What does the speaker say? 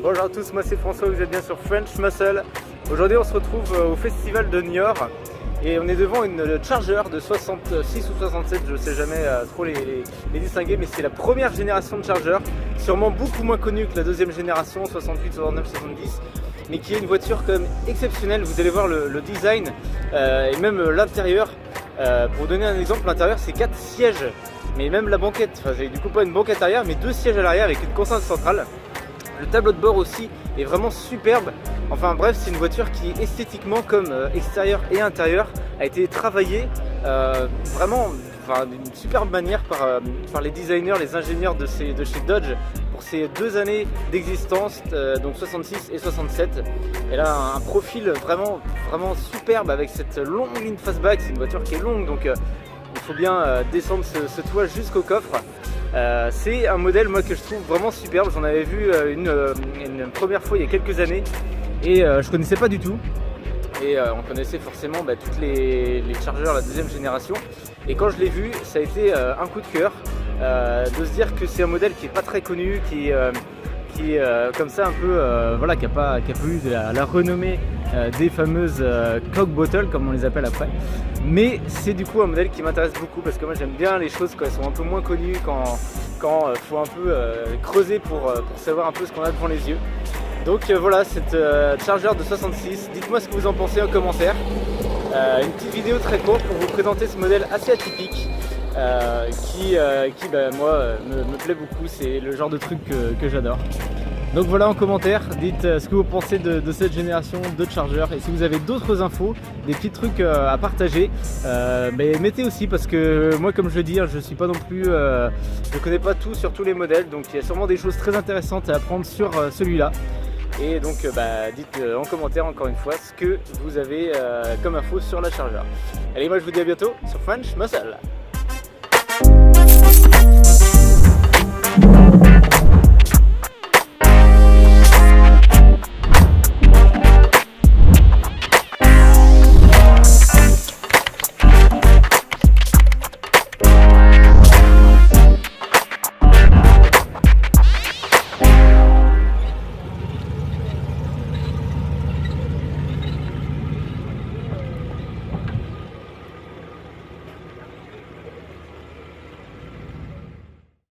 Bonjour à tous, moi c'est François, vous êtes bien sur French Muscle. Aujourd'hui on se retrouve au festival de Niort et on est devant une Charger de 66 ou 67, je ne sais jamais trop les distinguer, mais c'est la première génération de Charger, sûrement beaucoup moins connue que la deuxième génération, 68, 69, 70, mais qui est une voiture quand même exceptionnelle. Vous allez voir le design et même l'intérieur. Pour vous donner un exemple, l'intérieur c'est 4 sièges, mais même la banquette, enfin c'est du coup pas une banquette arrière, mais 2 sièges à l'arrière avec une console centrale. Le tableau de bord aussi est vraiment superbe. Enfin bref, c'est une voiture qui esthétiquement comme extérieur et intérieur a été travaillée vraiment d'une superbe manière par les designers, les ingénieurs de chez Dodge pour ces 2 années d'existence, donc 66 et 67. Elle a un profil vraiment superbe avec cette longue ligne fastback. C'est une voiture qui est longue, donc il faut bien descendre ce toit jusqu'au coffre. C'est un modèle moi que je trouve vraiment superbe. J'en avais vu une première fois il y a quelques années et je connaissais pas du tout. Et on connaissait forcément toutes les Chargers, la deuxième génération. Et quand je l'ai vu, ça a été un coup de cœur de se dire que c'est un modèle qui est pas très connu, qui est comme ça un peu, qui n'a pas eu la renommée des fameuses Coke Bottle comme on les appelle après. Mais c'est du coup un modèle qui m'intéresse beaucoup parce que moi j'aime bien les choses quand elles sont un peu moins connues, quand faut un peu creuser pour savoir un peu ce qu'on a devant les yeux. Donc voilà, cette Charger de 66, dites-moi ce que vous en pensez en commentaire. Une petite vidéo très courte pour vous présenter ce modèle assez atypique qui moi me plaît beaucoup, c'est le genre de truc que j'adore. Donc voilà, en commentaire, dites ce que vous pensez de cette génération de Charger et si vous avez d'autres infos, des petits trucs à partager, mettez aussi parce que moi comme je le dis, je suis pas non plus, je connais pas tout sur tous les modèles, donc il y a sûrement des choses très intéressantes à apprendre sur celui-là. Et donc dites en commentaire encore une fois ce que vous avez comme info sur la Charger. Allez, moi je vous dis à bientôt sur French Muscle.